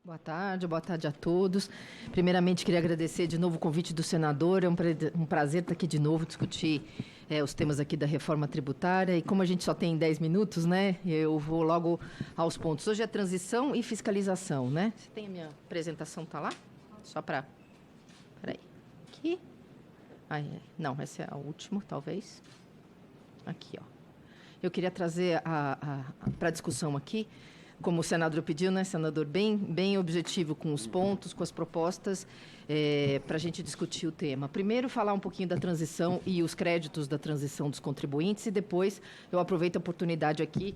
Boa tarde a todos. Primeiramente, queria agradecer de novo o convite do senador. É um prazer estar aqui de novo, discutir os temas aqui da reforma tributária. E como a gente só tem 10 minutos, né, eu vou logo aos pontos. Hoje é transição e fiscalização, né? Você tem a minha apresentação, tá lá? Só para... Peraí. Aqui. Não, essa é a última, talvez. Aqui, ó. Eu queria trazer para a discussão aqui, como o senador pediu, né, senador, bem objetivo com os pontos, com as propostas, para a gente discutir o tema. Primeiro, falar um pouquinho da transição e os créditos da transição dos contribuintes, e depois eu aproveito a oportunidade aqui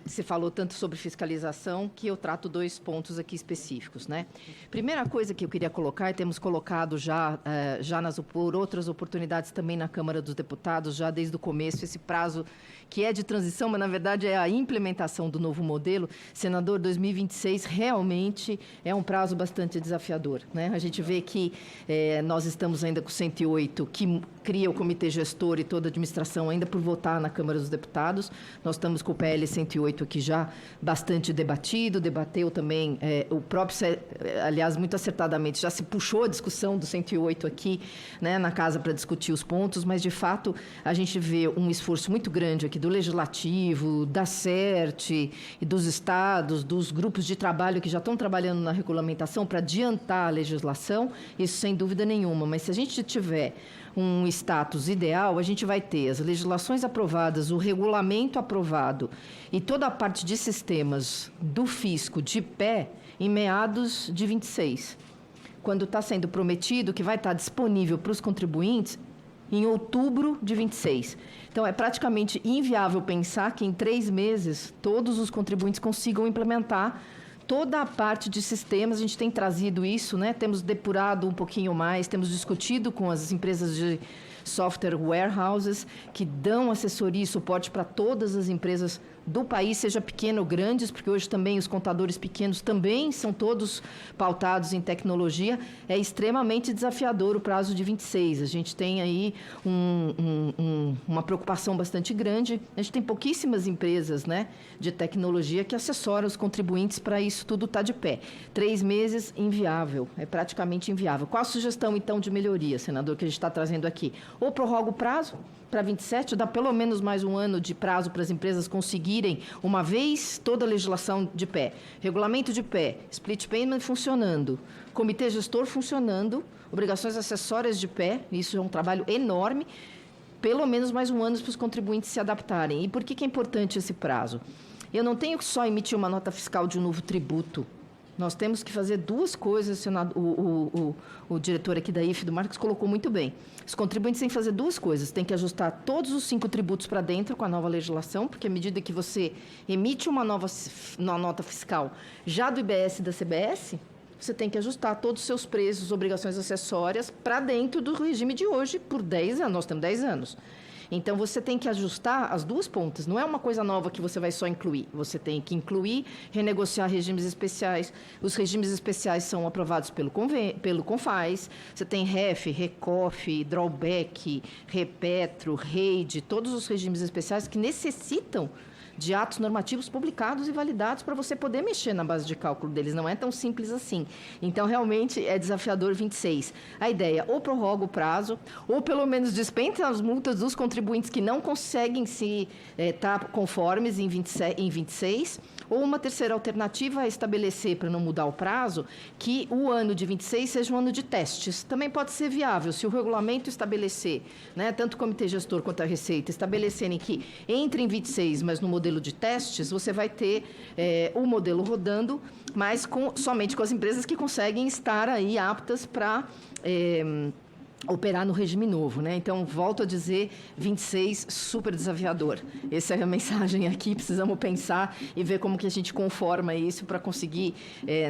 se falou tanto sobre fiscalização, que eu trato 2 pontos aqui específicos, né? Primeira coisa que eu queria colocar, e temos colocado já por outras oportunidades também na Câmara dos Deputados, já desde o começo, esse prazo que é de transição, mas na verdade é a implementação do novo modelo. Senador, 2026 realmente é um prazo bastante desafiador, né? A gente vê que nós estamos ainda com 108, que cria o comitê gestor e toda a administração ainda por votar na Câmara dos Deputados. Nós estamos com o PL 108 aqui já bastante debateu também, o próprio, aliás, muito acertadamente, já se puxou a discussão do 108 aqui, né, na casa para discutir os pontos, mas, de fato, a gente vê um esforço muito grande aqui do Legislativo, da CERT e dos estados, dos grupos de trabalho que já estão trabalhando na regulamentação para adiantar a legislação, isso sem dúvida nenhuma, mas se a gente tiver um status ideal, a gente vai ter as legislações aprovadas, o regulamento aprovado e toda a parte de sistemas do fisco de pé em meados de 26, quando está sendo prometido que vai estar disponível para os contribuintes em outubro de 26. Então, é praticamente inviável pensar que em 3 meses todos os contribuintes consigam implementar toda a parte de sistemas. A gente tem trazido isso, né? Temos depurado um pouquinho mais, temos discutido com as empresas de software warehouses que dão assessoria e suporte para todas as empresas do país, seja pequeno ou grandes, porque hoje também os contadores pequenos também são todos pautados em tecnologia. É extremamente desafiador o prazo de 26. A gente tem aí uma preocupação bastante grande. A gente tem pouquíssimas empresas, né, de tecnologia que assessoram os contribuintes para isso tudo estar de pé. 3 meses, inviável, é praticamente inviável. Qual a sugestão, então, de melhoria, senador, que a gente está trazendo aqui? Ou prorroga o prazo para 27, dá pelo menos mais um ano de prazo para as empresas conseguirem, uma vez, toda a legislação de pé. Regulamento de pé, split payment funcionando, comitê gestor funcionando, obrigações acessórias de pé, isso é um trabalho enorme, pelo menos mais um ano para os contribuintes se adaptarem. E por que é importante esse prazo? Eu não tenho que só emitir uma nota fiscal de um novo tributo. Nós temos que fazer 2 coisas, o diretor aqui da IFE, do Marcos, colocou muito bem. Os contribuintes têm que fazer 2 coisas. Tem que ajustar todos os 5 tributos para dentro com a nova legislação, porque à medida que você emite uma nota fiscal já do IBS e da CBS, você tem que ajustar todos os seus preços, obrigações acessórias para dentro do regime de hoje por 10 anos. Nós temos 10 anos. Então, você tem que ajustar as 2 pontas. Não é uma coisa nova que você vai só incluir. Você tem que incluir, renegociar regimes especiais. Os regimes especiais são aprovados pelo CONFAS. Você tem REF, RECOF, Drawback, REPETRO, REID, todos os regimes especiais que necessitam de atos normativos publicados e validados para você poder mexer na base de cálculo deles. Não é tão simples assim. Então, realmente, é desafiador 26. A ideia, ou prorroga o prazo, ou pelo menos dispensa as multas dos contribuintes que não conseguem se estar conformes em 26, ou uma terceira alternativa é estabelecer, para não mudar o prazo, que o ano de 26 seja um ano de testes. Também pode ser viável, se o regulamento estabelecer, né, tanto o comitê gestor quanto a Receita, estabelecerem que entre em 26, mas no modelo de testes, você vai ter o modelo rodando, mas somente com as empresas que conseguem estar aí aptas para operar no regime novo, né? Então, volto a dizer, 26, super desafiador. Essa é a mensagem aqui, precisamos pensar e ver como que a gente conforma isso para conseguir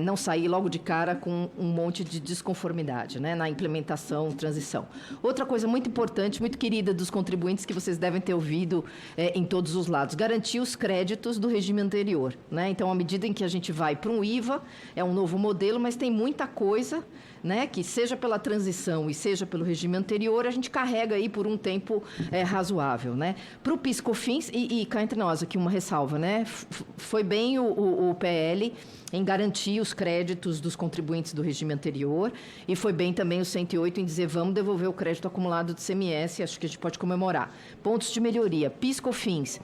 não sair logo de cara com um monte de desconformidade, né, na implementação, transição. Outra coisa muito importante, muito querida dos contribuintes, que vocês devem ter ouvido em todos os lados, garantir os créditos do regime anterior, né? Então, à medida em que a gente vai para um IVA, é um novo modelo, mas tem muita coisa, né, que seja pela transição e seja pelo pelo regime anterior, a gente carrega aí por um tempo razoável, né? Para o PIS/COFINS, e cá entre nós aqui uma ressalva, né? Foi bem o PL em garantir os créditos dos contribuintes do regime anterior, e foi bem também o 108 em dizer vamos devolver o crédito acumulado do ICMS, acho que a gente pode comemorar. Pontos de melhoria, PIS/COFINS.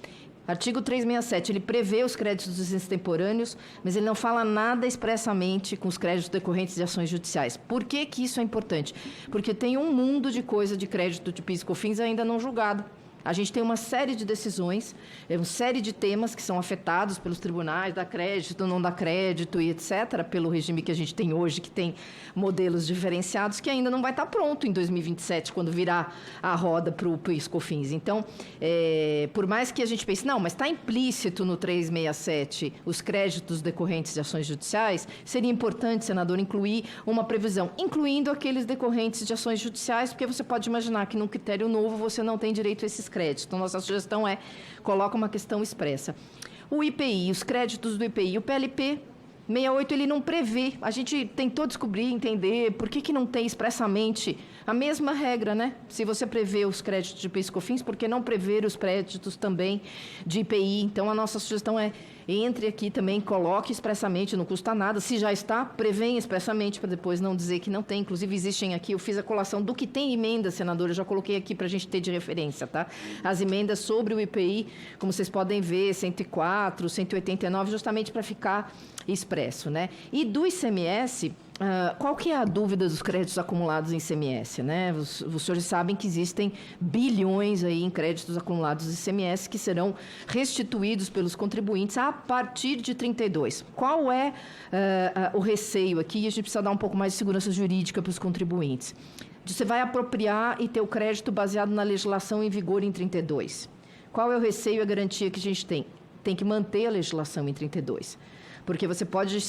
Artigo 367, ele prevê os créditos extemporâneos, mas ele não fala nada expressamente com os créditos decorrentes de ações judiciais. Por que que isso é importante? Porque tem um mundo de coisa de crédito de PIS/COFINS ainda não julgado. A gente tem uma série de decisões, uma série de temas que são afetados pelos tribunais, dá crédito, não dá crédito e etc., pelo regime que a gente tem hoje, que tem modelos diferenciados, que ainda não vai estar pronto em 2027, quando virar a roda para o PIS/COFINS. Então, por mais que a gente pense, não, mas está implícito no 367 os créditos decorrentes de ações judiciais, seria importante, senador, incluir uma previsão, incluindo aqueles decorrentes de ações judiciais, porque você pode imaginar que num critério novo você não tem direito a esses créditos. Então, nossa sugestão coloca uma questão expressa. O IPI, os créditos do IPI, o PLP 68, ele não prevê. A gente tentou descobrir, entender por que não tem expressamente a mesma regra, né? Se você prevê os créditos de PIS/COFINS, por que não prever os créditos também de IPI? Então, a nossa sugestão entre aqui também, coloque expressamente, não custa nada. Se já está, prevêem expressamente, para depois não dizer que não tem. Inclusive, existem aqui, eu fiz a colação do que tem emenda, senadora, eu já coloquei aqui para a gente ter de referência, tá? As emendas sobre o IPI, como vocês podem ver, 104, 189, justamente para ficar expresso, né? E do ICMS, qual que é a dúvida dos créditos acumulados em ICMS, né? Os senhores sabem que existem bilhões aí em créditos acumulados de ICMS que serão restituídos pelos contribuintes a partir de 32. Qual é o receio aqui? E a gente precisa dar um pouco mais de segurança jurídica para os contribuintes. Você vai apropriar e ter o crédito baseado na legislação em vigor em 32. Qual é o receio e a garantia que a gente tem? Tem que manter a legislação em 32. Porque você pode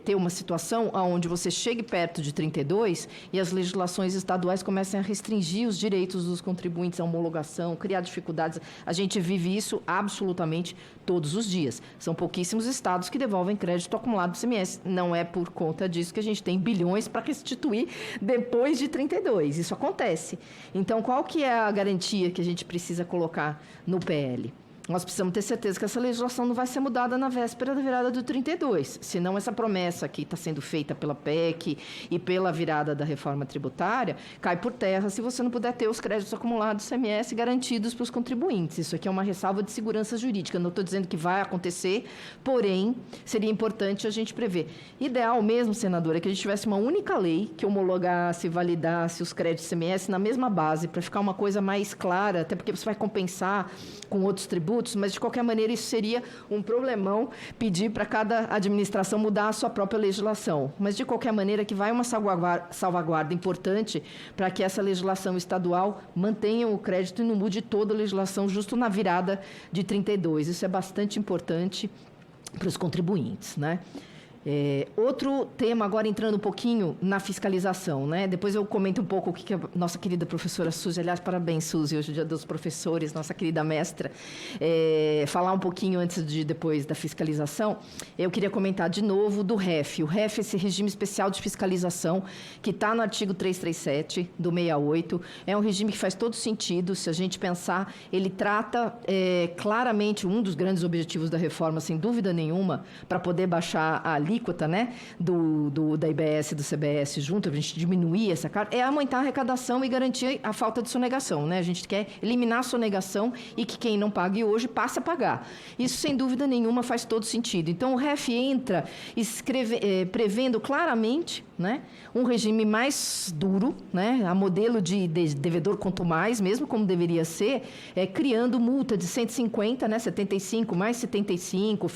ter uma situação onde você chegue perto de 32 e as legislações estaduais comecem a restringir os direitos dos contribuintes à homologação, criar dificuldades. A gente vive isso absolutamente todos os dias. São pouquíssimos estados que devolvem crédito acumulado do ICMS. Não é por conta disso que a gente tem bilhões para restituir depois de 32. Isso acontece. Então, qual que é a garantia que a gente precisa colocar no PL? Nós precisamos ter certeza que essa legislação não vai ser mudada na véspera da virada do 32. Senão, essa promessa que está sendo feita pela PEC e pela virada da reforma tributária cai por terra se você não puder ter os créditos acumulados do ICMS garantidos para os contribuintes. Isso aqui é uma ressalva de segurança jurídica. Não estou dizendo que vai acontecer, porém, seria importante a gente prever. Ideal mesmo, senadora, é que a gente tivesse uma única lei que homologasse e validasse os créditos do ICMS na mesma base, para ficar uma coisa mais clara, até porque você vai compensar com outros tributos, mas, de qualquer maneira, isso seria um problemão pedir para cada administração mudar a sua própria legislação. Mas, de qualquer maneira, que vai uma salvaguarda importante para que essa legislação estadual mantenha o crédito e não mude toda a legislação justo na virada de 32. Isso é bastante importante para os contribuintes, né? Outro tema, agora entrando um pouquinho na fiscalização, né? Depois eu comento um pouco o que a nossa querida professora Suzy, aliás, parabéns, Suzy, hoje é o dia dos professores, nossa querida mestra, falar um pouquinho depois da fiscalização. Eu queria comentar de novo do REF. O REF é esse regime especial de fiscalização que está no artigo 337 do 68. É um regime que faz todo sentido, se a gente pensar, ele trata claramente um dos grandes objetivos da reforma, sem dúvida nenhuma, para poder baixar a alíquota, né, da IBS e do CBS junto, a gente diminuir essa carga, é aumentar a arrecadação e garantir a falta de sonegação, né? A gente quer eliminar a sonegação e que quem não pague hoje passe a pagar. Isso, sem dúvida nenhuma, faz todo sentido. Então, o REF entra prevendo claramente, né, um regime mais duro, né, a modelo de devedor quanto mais, mesmo como deveria ser, criando multa de 150, né, 75 mais 75,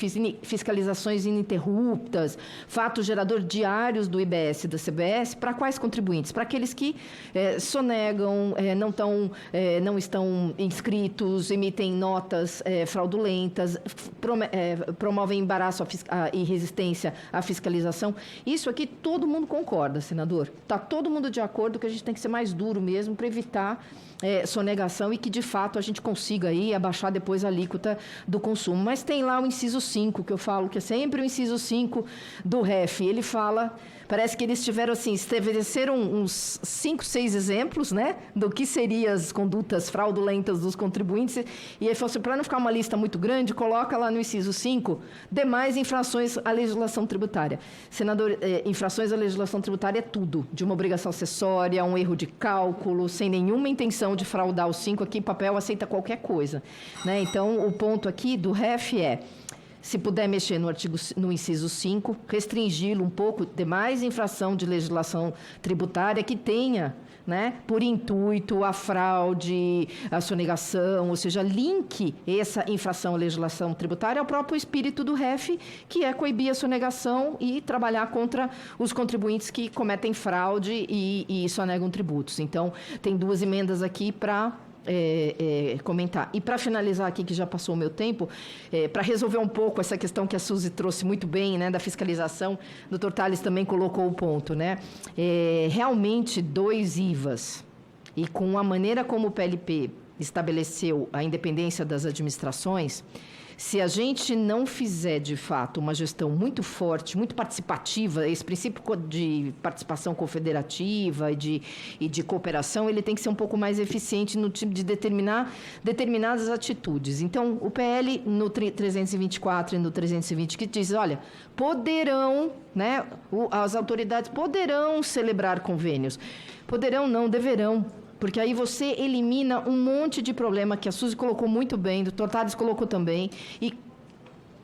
fiscalizações ininterruptas, fatos gerador diários do IBS e da CBS, para quais contribuintes? Para aqueles que sonegam, não estão inscritos, emitem notas fraudulentas, promovem embaraço e resistência à fiscalização. Isso aqui todo mundo concorda, senador. Está todo mundo de acordo que a gente tem que ser mais duro mesmo para evitar sonegação e que, de fato, a gente consiga aí abaixar depois a alíquota do consumo. Mas tem lá o inciso 5, que eu falo que é sempre o inciso 5 do REF, ele fala, parece que eles tiveram, assim, estabeleceram uns 5, 6 exemplos, né, do que seriam as condutas fraudulentas dos contribuintes, e ele falou assim, para não ficar uma lista muito grande, coloca lá no inciso 5, demais infrações à legislação tributária. Senador, infrações à legislação tributária é tudo, de uma obrigação acessória, um erro de cálculo, sem nenhuma intenção de fraudar os 5, aqui papel aceita qualquer coisa, né? Então, o ponto aqui do REF é, se puder mexer no inciso 5, restringi-lo um pouco, demais infração de legislação tributária que tenha, né, por intuito a fraude, a sonegação, ou seja, linke essa infração à legislação tributária ao próprio espírito do REF, que é coibir a sonegação e trabalhar contra os contribuintes que cometem fraude e sonegam tributos. Então, tem 2 emendas aqui para comentar. E para finalizar aqui, que já passou o meu tempo, para resolver um pouco essa questão que a Suzy trouxe muito bem, né, da fiscalização, o Dr. Tales também colocou o ponto, né? Realmente, 2 IVAs, e com a maneira como o PLP estabeleceu a independência das administrações, se a gente não fizer, de fato, uma gestão muito forte, muito participativa, esse princípio de participação confederativa e de cooperação, ele tem que ser um pouco mais eficiente no tipo de determinar determinadas atitudes. Então, o PL, no 324 e no 320, que diz, olha, poderão, né, as autoridades poderão celebrar convênios. Poderão não, deverão. Porque aí você elimina um monte de problema que a Suzy colocou muito bem, o Dr. Tales colocou também, e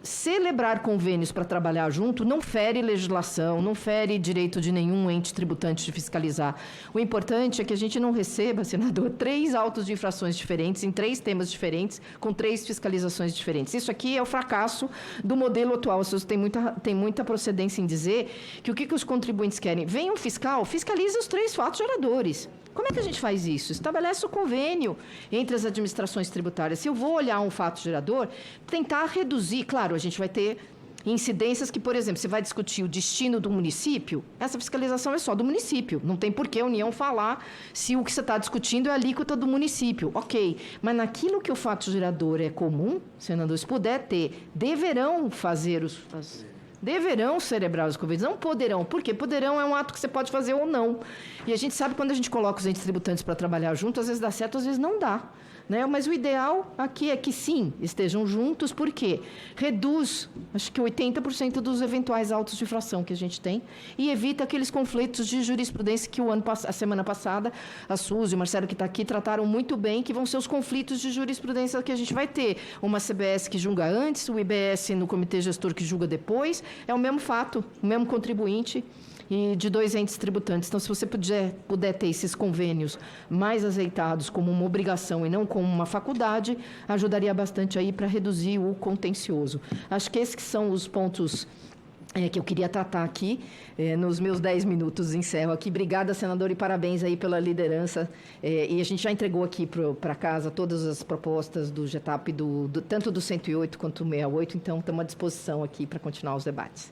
celebrar convênios para trabalhar junto não fere legislação, não fere direito de nenhum ente tributante de fiscalizar. O importante é que a gente não receba, senador, 3 autos de infrações diferentes, em 3 temas diferentes, com 3 fiscalizações diferentes. Isso aqui é o fracasso do modelo atual. A Suzy tem muita procedência em dizer que o que os contribuintes querem? Vem um fiscal, fiscaliza os 3 fatos geradores. Como é que a gente faz isso? Estabelece o convênio entre as administrações tributárias. Se eu vou olhar um fato gerador, tentar reduzir, claro, a gente vai ter incidências que, por exemplo, você vai discutir o destino do município, essa fiscalização é só do município. Não tem por que a União falar se o que você está discutindo é a alíquota do município. Ok, mas naquilo que o fato gerador é comum, senador, se puder ter, deverão fazer deverão celebrar os convênios, não poderão. Por quê? Poderão é um ato que você pode fazer ou não. E a gente sabe quando a gente coloca os entes tributantes para trabalhar junto, às vezes dá certo, às vezes não dá. Né? Mas o ideal aqui é que sim, estejam juntos, porque reduz, acho que 80% dos eventuais autos de infração que a gente tem e evita aqueles conflitos de jurisprudência que a semana passada, a Suzy e o Marcelo que está aqui trataram muito bem, que vão ser os conflitos de jurisprudência que a gente vai ter. Uma CBS que julga antes, o IBS no comitê gestor que julga depois, é o mesmo fato, o mesmo contribuinte, e de 2 entes tributantes. Então, se você puder ter esses convênios mais azeitados como uma obrigação e não como uma faculdade, ajudaria bastante aí para reduzir o contencioso. Acho que esses que são os pontos que eu queria tratar aqui, nos meus 10 minutos. Encerro aqui. Obrigada, senador, e parabéns aí pela liderança. E a gente já entregou aqui para casa todas as propostas do GETAP, tanto do 108 quanto do 68, então estamos à disposição aqui para continuar os debates.